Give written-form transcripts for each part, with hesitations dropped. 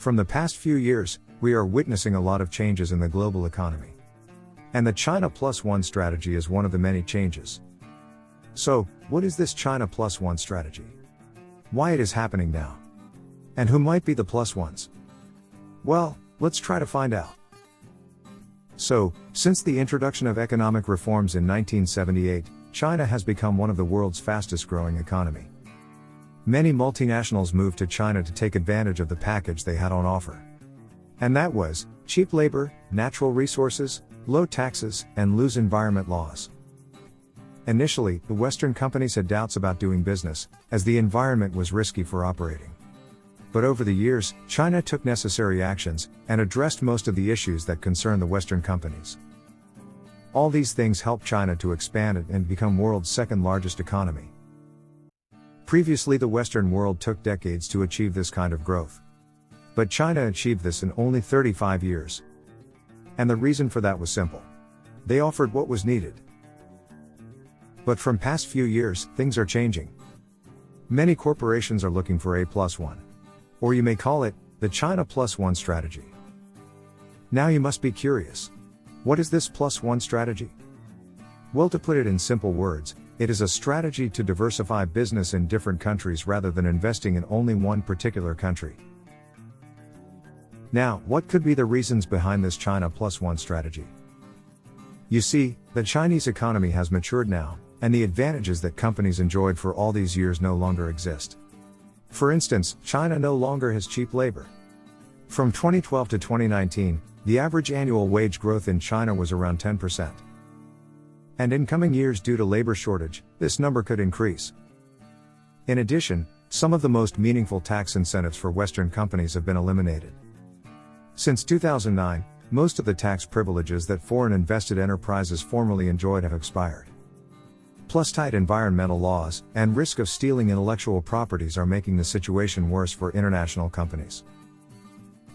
From the past few years, we are witnessing a lot of changes in the global economy. And the China Plus One strategy is one of the many changes. So, what is this China Plus One strategy? Why it is happening now? And who might be the plus ones? Well, let's try to find out. So, since the introduction of economic reforms in 1978, China has become one of the world's fastest growing economy. Many multinationals moved to China to take advantage of the package they had on offer. And that was cheap labor, natural resources, low taxes, and loose environment laws. Initially, the Western companies had doubts about doing business, as the environment was risky for operating. But over the years, China took necessary actions and addressed most of the issues that concern the Western companies. All these things helped China to expand and become world's second largest economy. Previously, the Western world took decades to achieve this kind of growth. But China achieved this in only 35 years. And the reason for that was simple. They offered what was needed. But from past few years, things are changing. Many corporations are looking for a plus one. Or you may call it, the China Plus One strategy. Now you must be curious. What is this plus one strategy? Well, to put it in simple words, it is a strategy to diversify business in different countries rather than investing in only one particular country. Now, what could be the reasons behind this China Plus One strategy? You see, the Chinese economy has matured now, and the advantages that companies enjoyed for all these years no longer exist. For instance, China no longer has cheap labor. From 2012 to 2019, the average annual wage growth in China was around 10%. And in coming years, due to labor shortage, this number could increase. In addition, some of the most meaningful tax incentives for Western companies have been eliminated. Since 2009, most of the tax privileges that foreign invested enterprises formerly enjoyed have expired. Plus, tight environmental laws and risk of stealing intellectual properties are making the situation worse for international companies.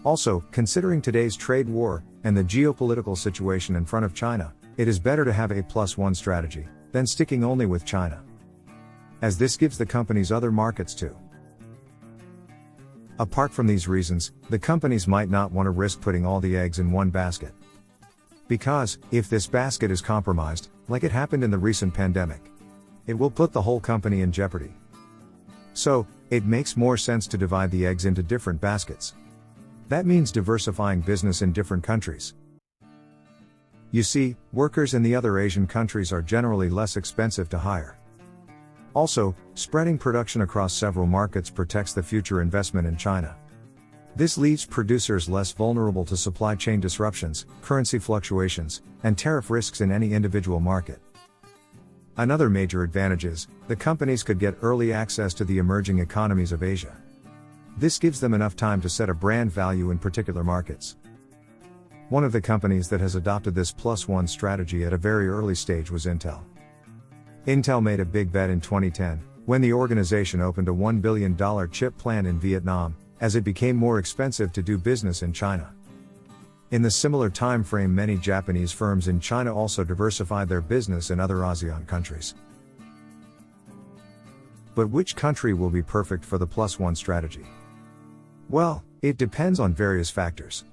Also, considering today's trade war and the geopolitical situation in front of China, it is better to have a plus one strategy than sticking only with China, as this gives the companies other markets too. Apart from these reasons, the companies might not want to risk putting all the eggs in one basket. Because, if this basket is compromised, like it happened in the recent pandemic, it will put the whole company in jeopardy. So, it makes more sense to divide the eggs into different baskets. That means diversifying business in different countries. You see, workers in the other Asian countries are generally less expensive to hire. Also, spreading production across several markets protects the future investment in China. This leaves producers less vulnerable to supply chain disruptions, currency fluctuations, and tariff risks in any individual market. Another major advantage is, the companies could get early access to the emerging economies of Asia. This gives them enough time to set a brand value in particular markets. One of the companies that has adopted this plus one strategy at a very early stage was Intel. Intel made a big bet in 2010, when the organization opened a $1 billion chip plant in Vietnam, as it became more expensive to do business in China. In the similar time frame, many Japanese firms in China also diversified their business in other ASEAN countries. But which country will be perfect for the plus one strategy? Well, it depends on various factors.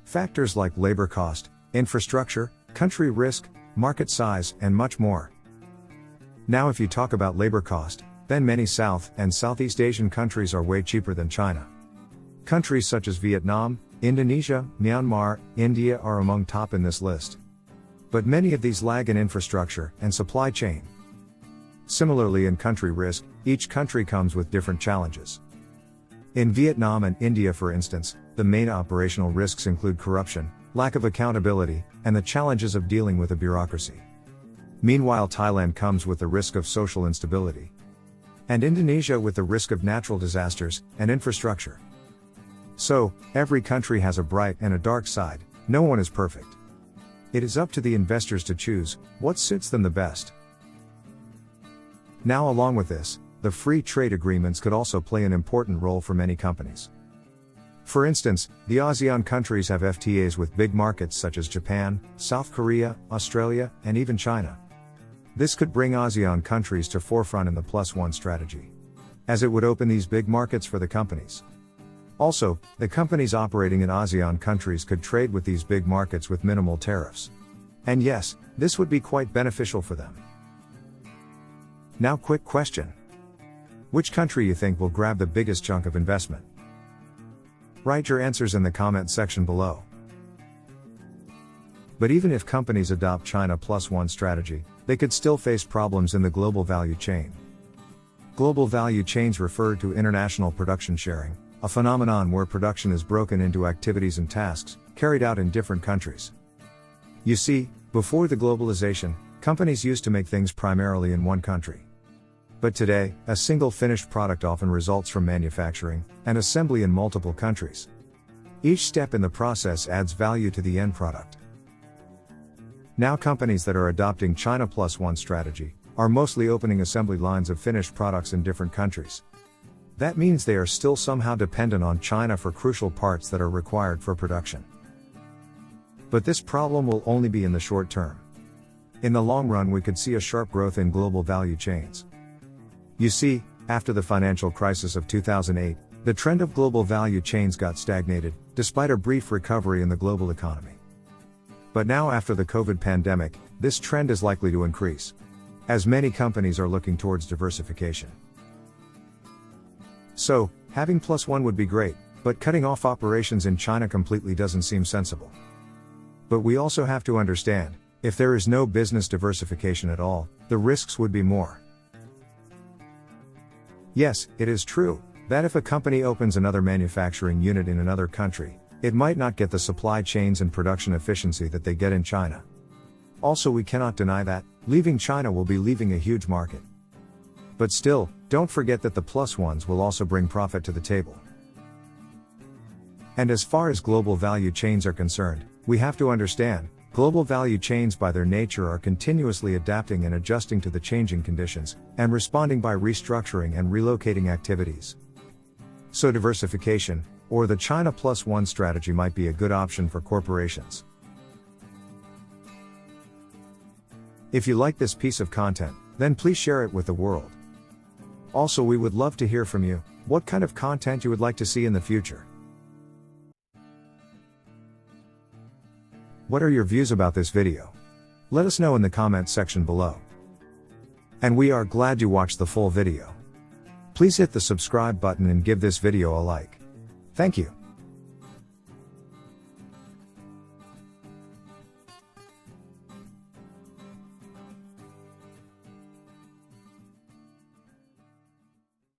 Factors like labor cost, infrastructure, country risk, market size, and much more. Now, if you talk about labor cost, then many South and Southeast Asian countries are way cheaper than China. Countries such as Vietnam, Indonesia, Myanmar, India are among top in this list. But many of these lag in infrastructure and supply chain. Similarly, in country risk, each country comes with different challenges. In Vietnam and India, for instance, the main operational risks include corruption, lack of accountability, and the challenges of dealing with a bureaucracy. Meanwhile, Thailand comes with the risk of social instability. And Indonesia with the risk of natural disasters and infrastructure. So, every country has a bright and a dark side, no one is perfect. It is up to the investors to choose what suits them the best. Now, along with this, the free trade agreements could also play an important role for many companies. For instance, the ASEAN countries have FTAs with big markets such as Japan, South Korea, Australia, and even China. This could bring ASEAN countries to forefront in the plus one strategy, as it would open these big markets for the companies. Also, the companies operating in ASEAN countries could trade with these big markets with minimal tariffs. And yes, this would be quite beneficial for them. Now, quick question. Which country you think will grab the biggest chunk of investment? Write your answers in the comment section below. But even if companies adopt China Plus One strategy, they could still face problems in the global value chain. Global value chains refer to international production sharing, a phenomenon where production is broken into activities and tasks, carried out in different countries. You see, before the globalization, companies used to make things primarily in one country. But today, a single finished product often results from manufacturing and assembly in multiple countries. Each step in the process adds value to the end product. Now companies that are adopting China Plus One strategy are mostly opening assembly lines of finished products in different countries. That means they are still somehow dependent on China for crucial parts that are required for production. But this problem will only be in the short term. In the long run, we could see a sharp growth in global value chains. You see, after the financial crisis of 2008, the trend of global value chains got stagnated, despite a brief recovery in the global economy. But now, after the COVID pandemic, this trend is likely to increase, as many companies are looking towards diversification. So, having Plus One would be great, but cutting off operations in China completely doesn't seem sensible. But we also have to understand, if there is no business diversification at all, the risks would be more. Yes, it is true that if a company opens another manufacturing unit in another country, it might not get the supply chains and production efficiency that they get in China. Also, we cannot deny that leaving China will be leaving a huge market. But still, don't forget that the Plus Ones will also bring profit to the table. And as far as global value chains are concerned, we have to understand, global value chains by their nature are continuously adapting and adjusting to the changing conditions, and responding by restructuring and relocating activities. So diversification, or the China Plus One strategy, might be a good option for corporations. If you like this piece of content, then please share it with the world. Also, we would love to hear from you, what kind of content you would like to see in the future. What are your views about this video? Let us know in the comment section below. And we are glad you watched the full video. Please hit the subscribe button and give this video a like. Thank you.